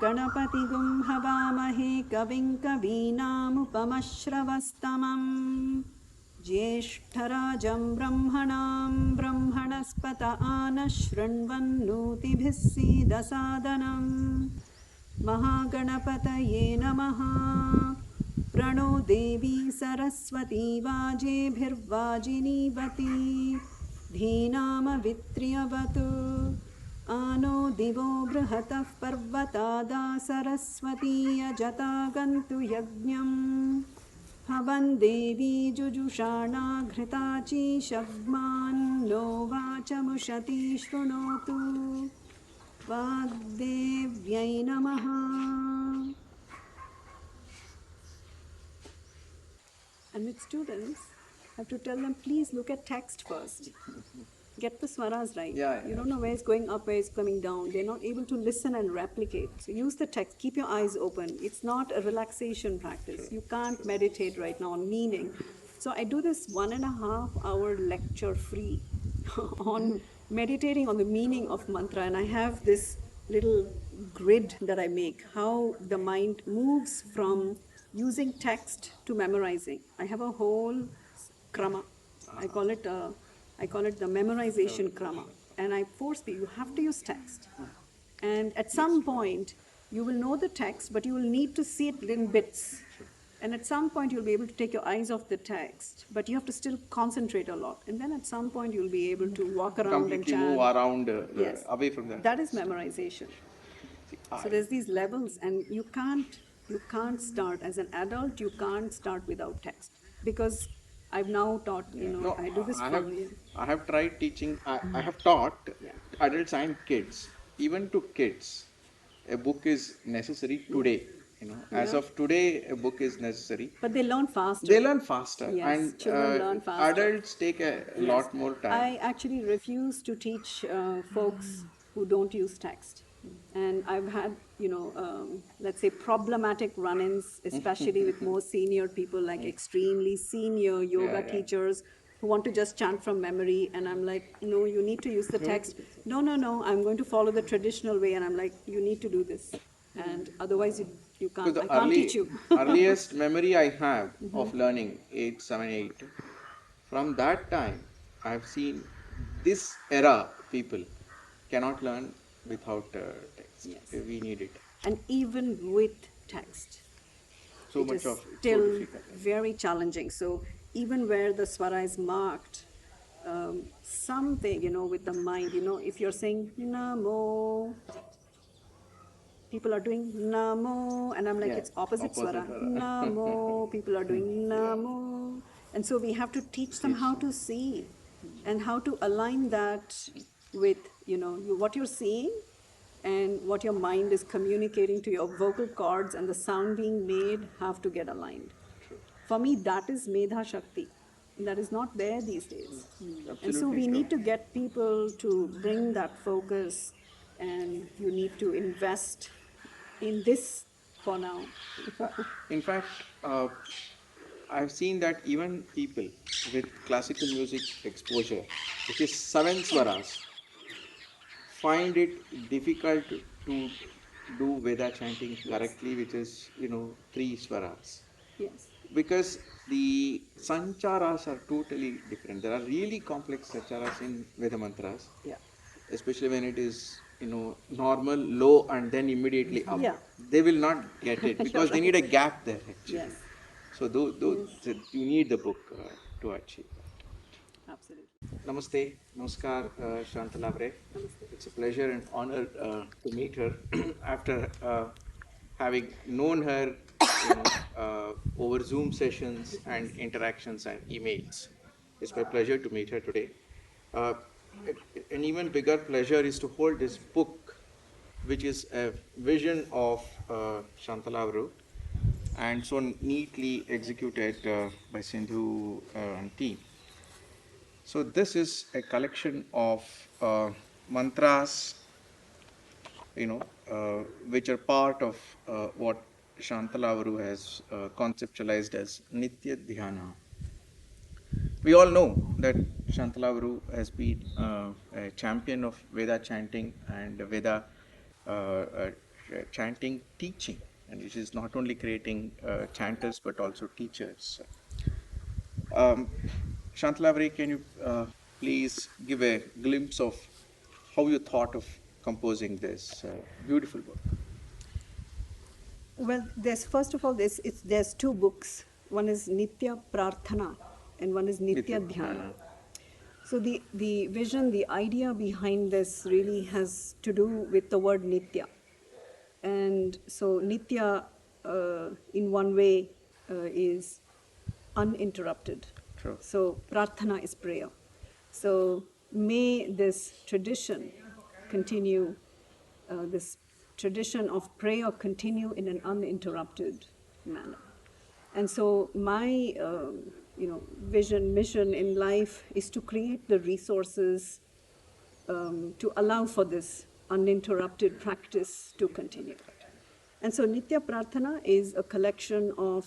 गणपतिगुं हवामहे कविं कवीनामुपमश्रवस्तमम् ज्येष्ठराजं ब्रह्मणां ब्रह्मणस्पत आनशृण्वन्नोतिभिः सीदसादनम् महागणपतये नमः। प्रणो देवी सरस्वती वाजेभिर्वाजिनीवती धीनामवित्र्यवतु आनो दिवो बृहतः पर्वतादा सरस्वती यजतागन्तु यज्ञम् हवन् देवी जुजुषाणा घृताची शग्मान्नो वाचमुषति शृणोतु वाग्देव्यै नमः। And with students, I have to tell them, please look at text first. Get the swaras right. You don't know where it's going up, where it's coming down. They're not able to listen and replicate. So use the text. Keep your eyes open. It's not a relaxation practice. You can't meditate right now on meaning. So I do this 1.5 hour lecture free on meditating on the meaning of mantra. And I have this little grid that I make, how the mind moves from using text to memorizing. I have a whole krama. I call it the memorization krama. And I force people, you have to use text. And at some point, you will know the text, but you will need to see it in bits. And at some point, you'll be able to take your eyes off the text, but you have to still concentrate a lot. And then at some point, you'll be able to walk around and chant. Move around away from that. That is memorization. So there's these levels, and you can't start as an adult. You can't start without text, because I've now taught. I do this for you. I have tried teaching. I have taught adults and kids. Even to kids, a book is necessary today. As of today, a book is necessary. But they learn faster. They learn faster, yes, and children learn faster. Adults take a lot more time. I actually refuse to teach folks who don't use text. And I've had, let's say problematic run-ins, especially with more senior people, like extremely senior yoga teachers who want to just chant from memory. And I'm like, no, you need to use the text. No, I'm going to follow the traditional way. And I'm like, you need to do this. And otherwise you can't, I can't teach you. Earliest memory I have of learning, 8, 7, 8, from that time, I've seen this era people cannot learn without text. Yes. We need it. And even with text, it is still very challenging. So even where the swara is marked, something, with the mind, if you're saying Namo, people are doing Namo, and I'm like, it's opposite swara. Namo, people are doing Namo. And so we have to teach them how to see and how to align that with, what you're seeing and what your mind is communicating to your vocal cords, and the sound being made have to get aligned. For me, that is Medha Shakti. That is not there these days. And so we need to get people to bring that focus, and you need to invest in this for now. In fact, I've seen that even people with classical music exposure, which is 7 swaras, find it difficult to do Veda chanting correctly, which is 3 swaras. Yes. Because the sancharas are totally different. There are really complex sancharas in Veda mantras. Yeah. Especially when it is normal, low, and then immediately up. Yeah. They will not get it because they need a gap there actually. Yes. So you need the book to achieve that. Absolutely. Namaste, Namaskar, Shantala Sriramaiah. It's a pleasure and honor to meet her after having known her over Zoom sessions and interactions and emails. It's my pleasure to meet her today. An even bigger pleasure is to hold this book, which is a vision of Shantala wrote, and so neatly executed by Sindhu and team. So this is a collection of mantras, which are part of what Shantala has conceptualized as Nitya Dhyana. We all know that Shantala has been a champion of Veda chanting and Veda chanting teaching, and which is not only creating chanters but also teachers. Um, Shantala, can you please give a glimpse of how you thought of composing this beautiful book? Well, there's first of all there's two books. One is Nitya Prarthana and one is Nitya Dhyana. So the vision, the idea behind this really has to do with the word Nitya. And so Nitya, in one way, is uninterrupted. True. So Prarthana is prayer. So may this tradition continue, this tradition of prayer continue in an uninterrupted manner. And so my vision, mission in life is to create the resources to allow for this uninterrupted practice to continue. And so Nitya Prarthana is a collection of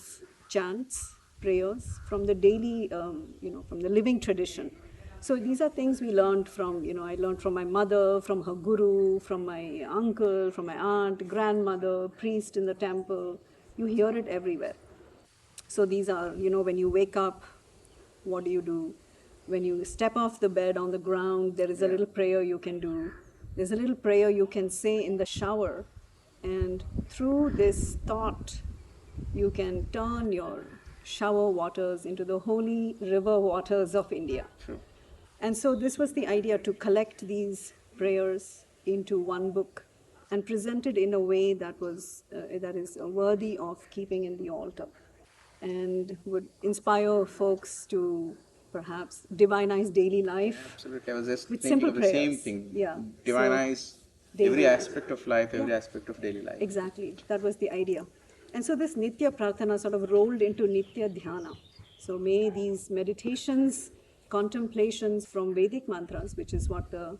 chants, prayers from the daily, from the living tradition. So these are things we learned from, I learned from my mother, from her guru, from my uncle, from my aunt, grandmother, priest in the temple. You hear it everywhere. So these are, when you wake up, what do you do? When you step off the bed on the ground, there is a little prayer you can do. There's a little prayer you can say in the shower. And through this thought, you can turn your shower waters into the holy river waters of India. True. And so this was the idea, to collect these prayers into one book and present it in a way that is worthy of keeping in the altar, and would inspire folks to perhaps divinize daily life. Absolutely. I was just with thinking simple of the prayers. same thing. Yeah. Divinize daily every life. aspect of life, every aspect of daily life. Exactly. That was the idea. And so this Nitya Prarthana sort of rolled into Nitya Dhyana. So may these meditations, contemplations from Vedic mantras, which is what the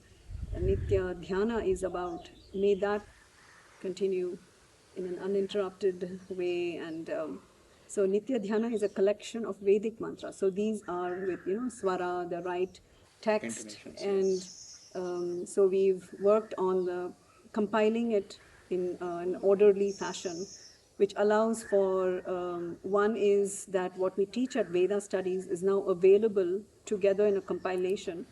Nitya Dhyana is about, may that continue in an uninterrupted way. And so Nitya Dhyana is a collection of Vedic mantras. So these are with, swara, the right text. And so we've worked on compiling it in an orderly fashion, which allows for, one is that what we teach at Veda studies is now available together in a compilation,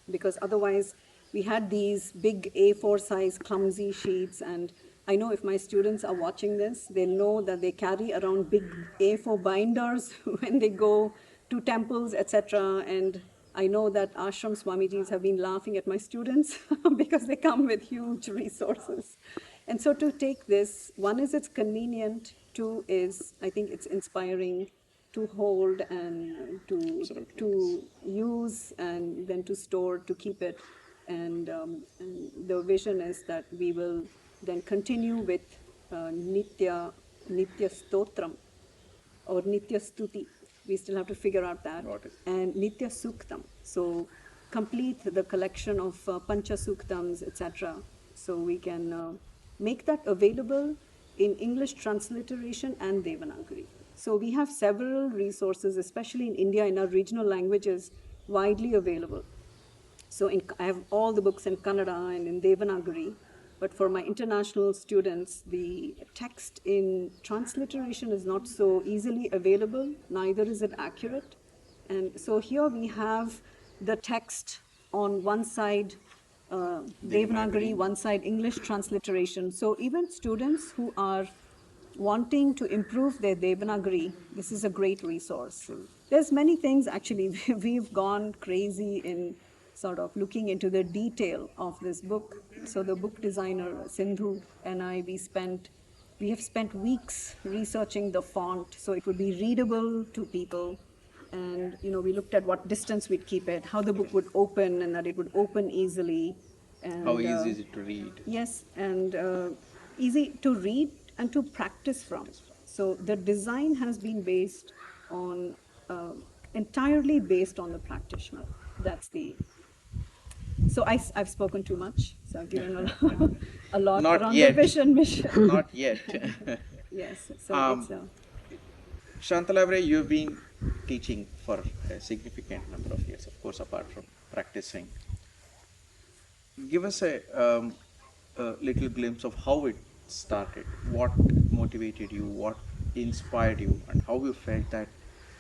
because otherwise we had these big A4 size clumsy sheets, and I know if my students are watching this, they'll know that they carry around big A4 binders when they go to temples, etc. And I know that ashram Swamijis have been laughing at my students because they come with huge resources. And so to take this, one is it's convenient, two is I think it's inspiring to hold and to use and then to store, to keep it. And the vision is that we will then continue with Nitya Stotram or Nitya Stuti. We still have to figure out that. And Nitya Suktam. So complete the collection of Pancha Suktams, etc. So we can make that available in English transliteration and Devanagari. So we have several resources, especially in India, in our regional languages, widely available. So I have all the books in Kannada and in Devanagari, but for my international students, the text in transliteration is not so easily available, neither is it accurate. And so here we have the text on one side, Devanagari, one side English transliteration. So even students who are wanting to improve their Devanagari, this is a great resource. There's many things actually. We've gone crazy in sort of looking into the detail of this book. So the book designer Sindhu and I, we have spent weeks researching the font so it would be readable to people. And we looked at what distance we'd keep it, how the book would open, and that it would open easily. And, how easy is it to read? Yes, and easy to read and to practice from. So the design has been based on, entirely based on the practitioner. That's the... So I've spoken too much, so I've given a lot Not around yet. the vision mission. Not yet. Yes, so it's Shantala, you've been teaching for a significant number of years, of course, apart from practicing. Give us a little glimpse of how it started, what motivated you, what inspired you, and how you felt that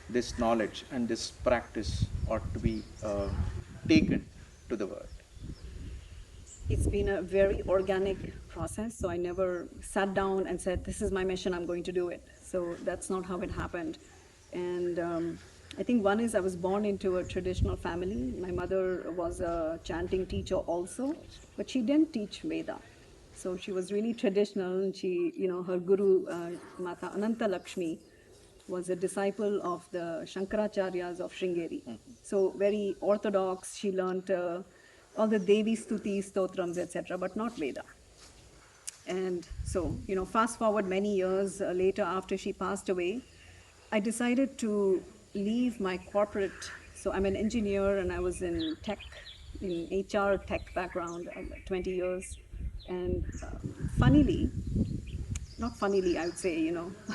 this knowledge and this practice ought to be taken to the world. It's been a very organic process, so I never sat down and said, this is my mission, I'm going to do it. So that's not how it happened. And I think one is I was born into a traditional family. My mother was a chanting teacher also, but she didn't teach Veda. So she was really traditional, and she, her guru, Mata Ananta Lakshmi, was a disciple of the Shankaracharyas of Sringeri. So very orthodox. She learnt all the Devi Stuti, Stotrams, etc., but not Veda. And so, fast forward many years later, after she passed away, I decided to leave my corporate. So I'm an engineer, and I was in tech, in HR tech background, 20 years. And not funnily, I would say,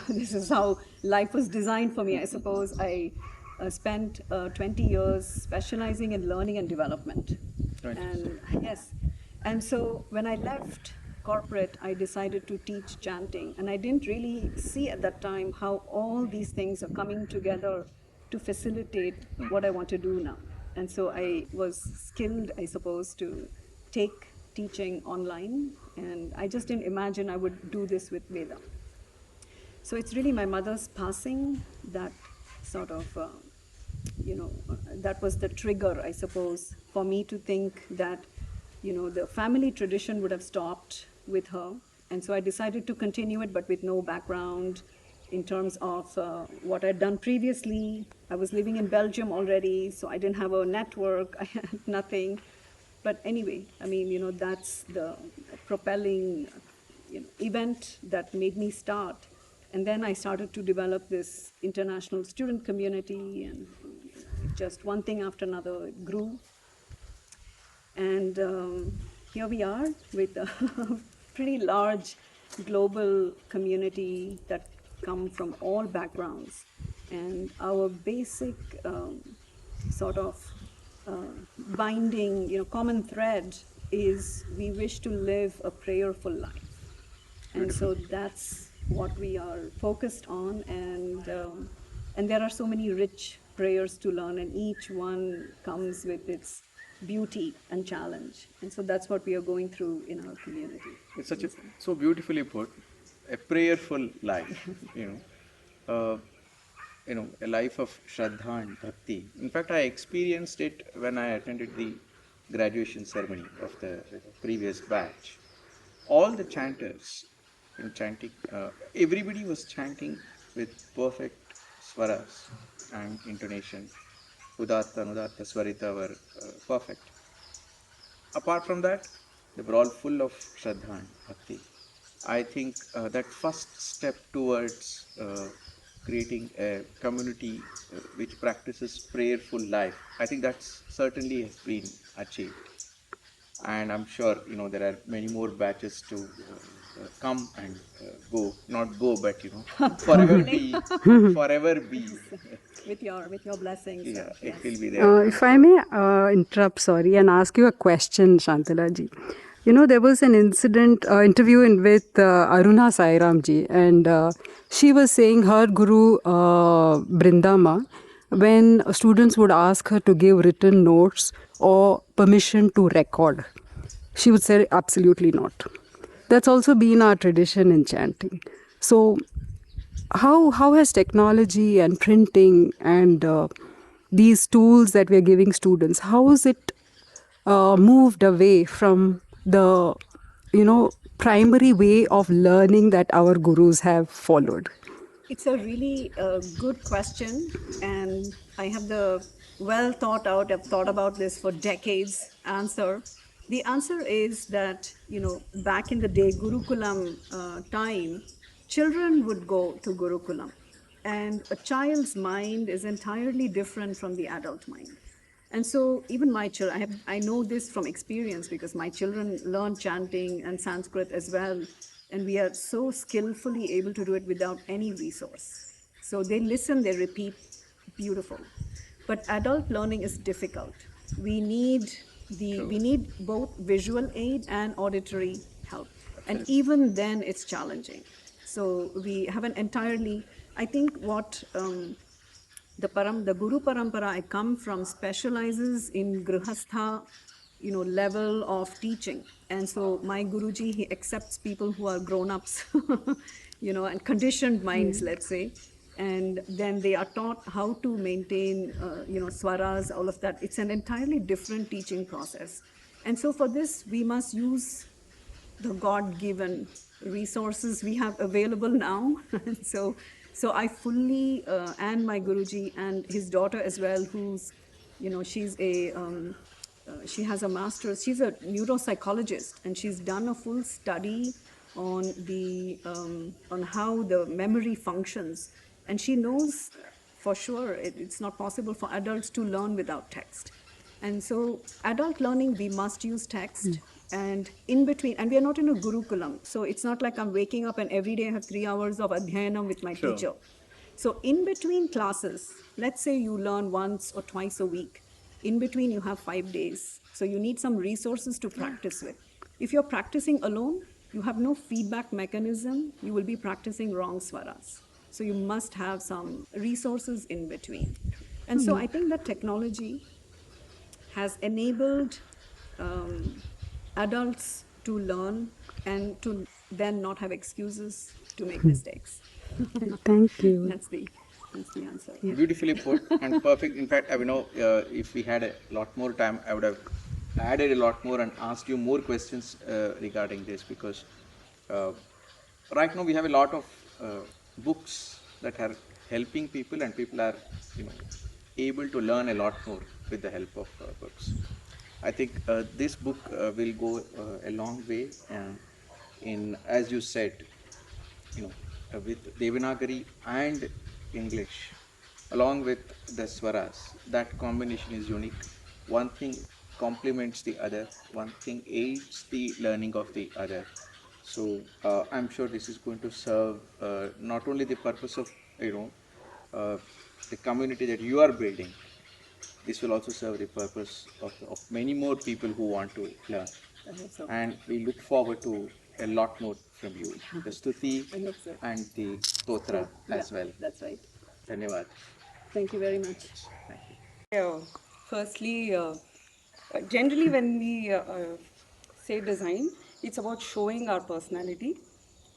this is how life was designed for me. I suppose I spent 20 years specializing in learning and development. And yes, and so when I left corporate, I decided to teach chanting, and I didn't really see at that time how all these things are coming together to facilitate what I want to do now. And so I was skilled, I suppose, to take teaching online, and I just didn't imagine I would do this with Veda. So it's really my mother's passing that sort of, that was the trigger, I suppose, for me to think that, the family tradition would have stopped with her. And so I decided to continue it, but with no background in terms of what I'd done previously. I was living in Belgium already, so I didn't have a network, I had nothing. But anyway, I mean, that's the propelling event that made me start. And then I started to develop this international student community, and just one thing after another, it grew. And here we are with a pretty large global community that come from all backgrounds. And our basic sort of binding, common thread is we wish to live a prayerful life. And so that's what we are focused on. And there are so many rich prayers to learn, and each one comes with its beauty and challenge. And so that's what we are going through in our community. It's so beautifully put, a prayerful life, a life of Shraddha and Bhakti. In fact, I experienced it when I attended the graduation ceremony of the previous batch. All the chanters, chanting, everybody was chanting with perfect swaras and intonation. Udatta, Anudatta, Swarita were perfect. Apart from that, they were all full of Shraddha and Bhakti. I think that first step towards creating a community which practices prayerful life, I think that's certainly has been achieved. And I'm sure, there are many more batches to come and go, not go, but, forever be, forever be. With your blessings. Yeah, it will be there. If I may interrupt, sorry, and ask you a question, Shantala ji. There was an interview with Aruna Sairam ji, and she was saying her guru, Brindama, when students would ask her to give written notes or permission to record, she would say absolutely not. That's also been our tradition in chanting. So how has technology and printing and these tools that we are giving students, how is it moved away from the primary way of learning that our gurus have followed? It's a really good question, and I have the well thought out, I've thought about this for decades answer. The answer is that, back in the day, Gurukulam time, children would go to Gurukulam, and a child's mind is entirely different from the adult mind. And so even my children, I know this from experience because my children learn chanting and Sanskrit as well. And we are so skillfully able to do it without any resource. So they listen, they repeat, beautiful. But adult learning is difficult. We need we need both visual aid and auditory help. And even then it's challenging. So we have an entirely, I think what the Guru Parampara I come from specializes in Grihastha, level of teaching. And so my Guruji, he accepts people who are grown-ups, and conditioned minds, let's say. And then they are taught how to maintain, swaras, all of that. It's an entirely different teaching process. And so for this, we must use the God-given resources we have available now. so I fully, and my Guruji and his daughter as well, who's, she has a master's, she's a neuropsychologist, and she's done a full study on on how the memory functions. And she knows for sure it's not possible for adults to learn without text. And so adult learning, we must use text. And in between, and we are not in a Gurukulam, so it's not like I'm waking up and every day I have 3 hours of Adhyanam with my teacher. So in between classes, let's say you learn once or twice a week. In between, you have 5 days. So you need some resources to practice with. If you're practicing alone, you have no feedback mechanism, you will be practicing wrong swaras. So you must have some resources in between. And so I think that technology has enabled adults to learn and to then not have excuses to make mistakes. Thank you. That's the answer. Beautifully put and perfect. In fact, if we had a lot more time, I would have added a lot more and asked you more questions regarding this, because right now we have a lot of books that are helping people, and people are able to learn a lot more with the help of books. I think this book will go a long way in, as you said, with Devanagari and English, along with the swaras. That combination is unique. One thing complements the other, one thing aids the learning of the other. So I'm sure this is going to serve not only the purpose of the community that you are building. This will also serve the purpose of many more people who want to learn. And we look forward to a lot more from you. The Stuti and the Stotra as well. That's right. Dhanyavad. Thank you very much. Thank you. Firstly, generally when we say design, it's about showing our personality.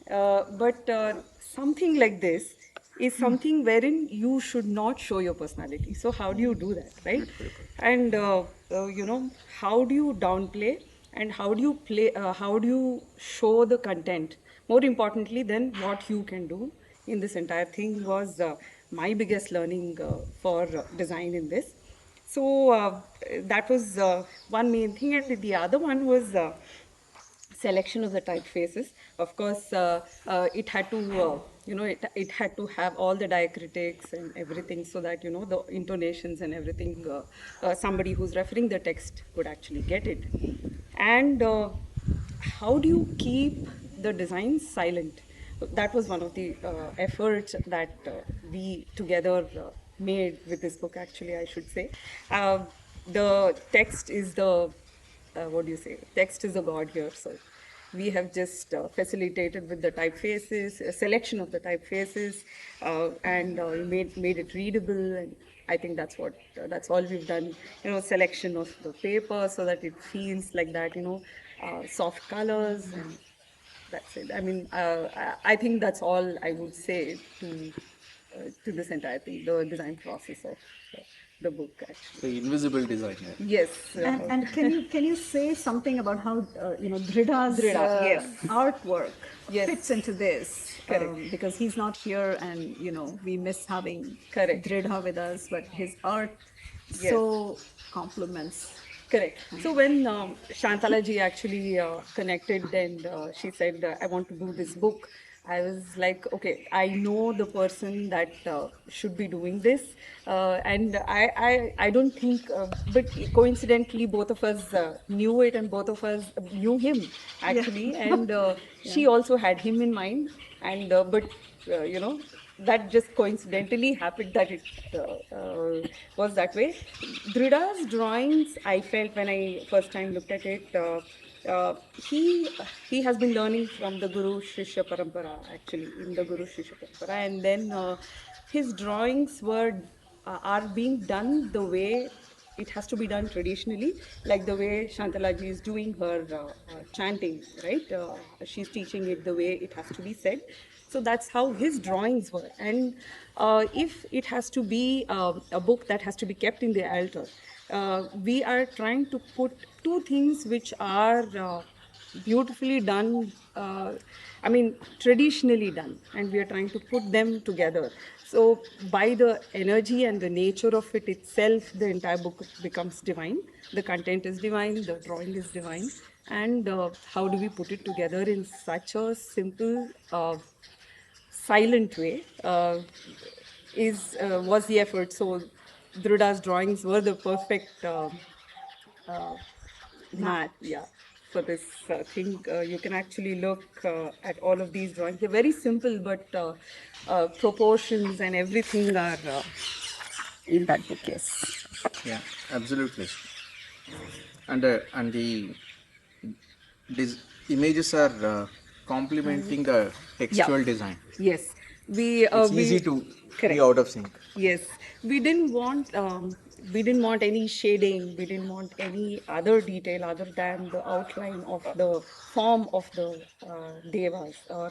But something like this is something wherein you should not show your personality. So how do you do that, right? And how do you downplay and how do you play? How do you show the content? More importantly than what you can do in this entire thing was my biggest learning for design in this. So that was one main thing, and the other one was selection of the typefaces. Of course, it had to, it had to have all the diacritics and everything, so that the intonations and everything, somebody who's referring the text could actually get it. And how do you keep the design silent? That was one of the efforts that we together made with this book, actually, I should say. The text is the, what do you say? Text is the god here. So we have just facilitated with the typefaces, a selection of the typefaces, and made it readable. And I think that's all we've done. Selection of the paper so that it feels like that. Soft colors, and that's it. I mean, I think that's all I would say to this entire thing, the design process of the book, actually. The invisible designer. Yes. And can you say something about how Dhrdha's Yes. artwork Yes. fits into this? Correct. Because he's not here, and we miss having Correct. Dhrdha with us, but his art Yes. so complements. Correct. So when Shantala ji actually connected, and she said, I want to do this book, I was like, okay, I know the person that should be doing this, and I don't think, but coincidentally, both of us knew it, and both of us knew him actually, and she also had him in mind, and but you know, that just coincidentally happened that it was that way. Dhrdha's drawings, I felt when I first time looked at it. Uh, he has been learning from the Guru Shishya Parampara, actually, in the Guru Shishya Parampara, and then his drawings are being done the way it has to be done traditionally, like the way Shantala ji is doing her chanting, right? She's teaching it the way it has to be said. So that's how his drawings were. And if it has to be a book that has to be kept in the altar, we are trying to put two things which are beautifully done, I mean, traditionally done, and we are trying to put them together. So, by the energy and the nature of it itself, the entire book becomes divine. The content is divine, the drawing is divine. And how do we put it together in such a simple, silent way was the effort. So, Dhrdha's drawings were the perfect uh, mat, yeah, for this thing. You can actually look at all of these drawings. They're very simple, but proportions and everything are in that book, yes. Yeah, absolutely. And the images are complementing the Yeah. textual design. Yes. We It's we easy to be correct. out of sync. Yes. We didn't want any shading. We didn't want any other detail other than the outline of the form of the devas or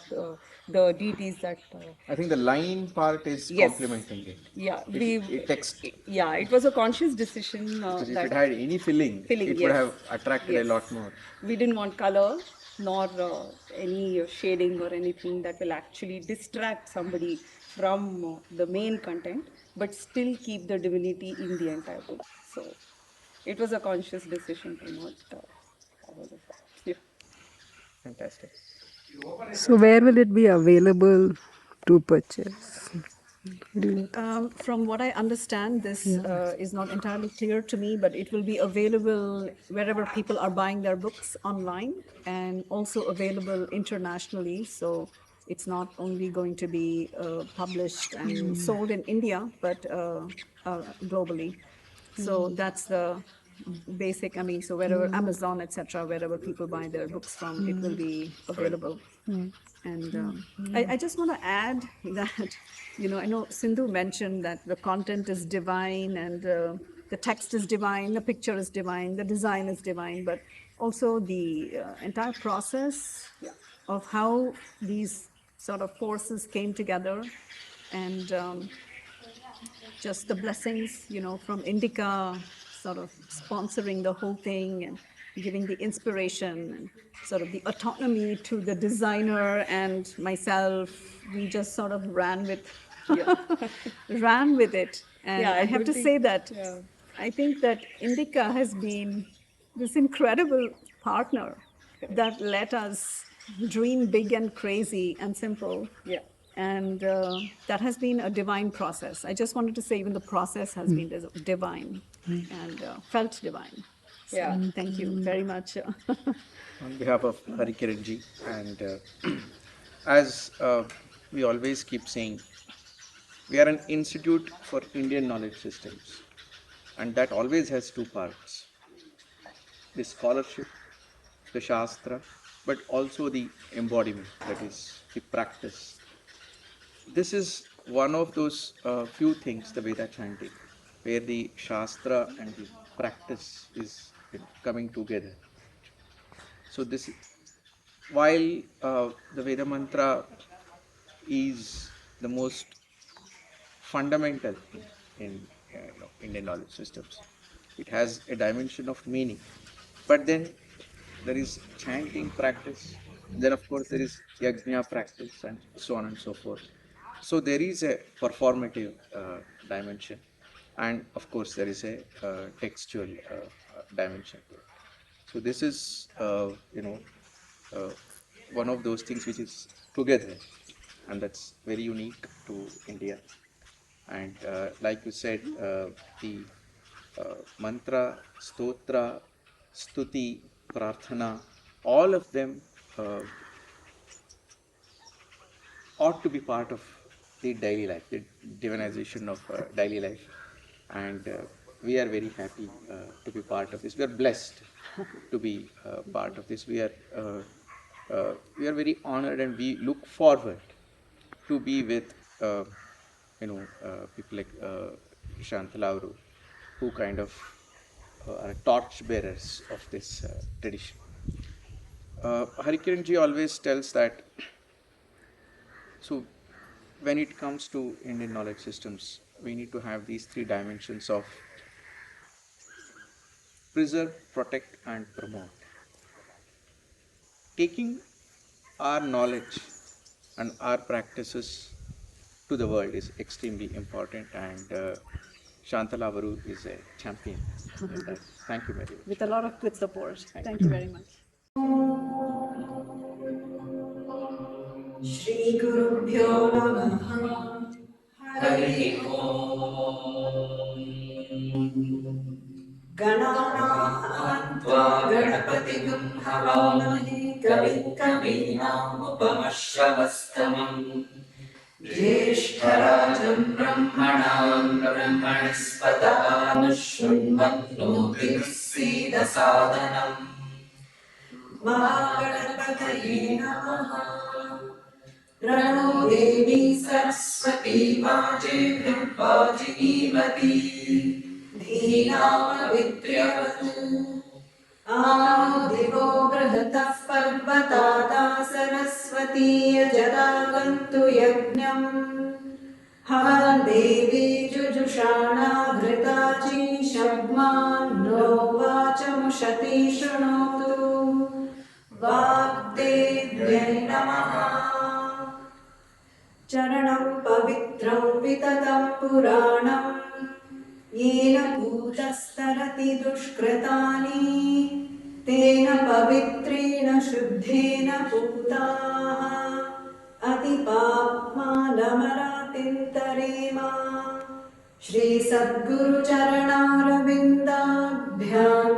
the deities that I think the line part is yes. complementing it. Yeah, It it was a conscious decision because if it that had any filling, filling, it would yes, have attracted a yes. lot more. We didn't want color nor any shading or anything that will actually distract somebody from the main content, but still keep the divinity in the entire book. So it was a conscious decision to not follow the form. Yeah. Fantastic. So where will it be available to purchase? From what I understand, this is not entirely clear to me, but it will be available wherever people are buying their books online and also available internationally. So it's not only going to be published and sold in India, but globally. So that's the basic. I mean, so wherever Amazon, etc., wherever people buy their books from, it will be available. And I just want to add that, I know Sindhu mentioned that the content is divine and the text is divine, the picture is divine, the design is divine, but also the entire process of how these sort of forces came together and just the blessings, from Indica sort of sponsoring the whole thing and giving the inspiration and sort of the autonomy to the designer and myself. We just sort of ran with ran with it. And Yeah, I I have don't to think. say that Yeah. I think that Indica has been this incredible partner that let us dream big and crazy and simple. Yeah. And that has been a divine process. I just wanted to say, even the process has been divine and felt divine. So Yeah. thank you very much. On behalf of Harikiran ji, and as we always keep saying, we are an institute for Indian knowledge systems, and that always has two parts: the scholarship, the Shastra, but also the embodiment, that is, the practice. This is one of those few things, the Veda chanting, where the Shastra and the practice is coming together. So this, while the Veda mantra is the most fundamental thing in Indian knowledge systems, it has a dimension of meaning. But then there is chanting practice. Then of course there is yajna practice and so on and so forth. So there is a performative dimension, and of course there is a textual dimension to it. So this is uh, one of those things which is together. and that's very unique to India. And like you said, the mantra, stotra, stuti, prarthana, all of them ought to be part of the daily life, the divinization of daily life. And we are very happy to be part of this. We are blessed to be part of this. We are very honored, and we look forward to be with people like Shantala, who kind of are torch bearers of this tradition. Harikiran ji always tells that, so when it comes to Indian knowledge systems, we need to have these three dimensions of preserve, protect, and promote. Taking our knowledge and our practices to the world is extremely important, and Shantala is a champion in that. Thank you very much. With a lot of good support. Thank you very much. Shri Gurubhyo Namaha. Hari Om. Ganana Tva Ganapatigam Havanahi Kavim Kavinam Upamashravastamam Jyeshtarajam Brahmanam Brahmanaspata Nushunvatnoti Sida Sadhanam Mahaganapataye Namaha. Prano Devi Saraswati Vaje Vajimati Dhinama Vidyavatu Ano Divo Brahata Parvatada Saraswati Jadagantu Yajnam Havan Devi Jujushana Dhritaji Shabman No Vachamushati Shrunotu Vagdevyai Namaha. Charanam pavitram vitatam puranam yena bhutastarati dushkritani tena pavitrena shuddhena bhutaha atipapma namaratintarema Shri Sadguru Charanarvindabhyan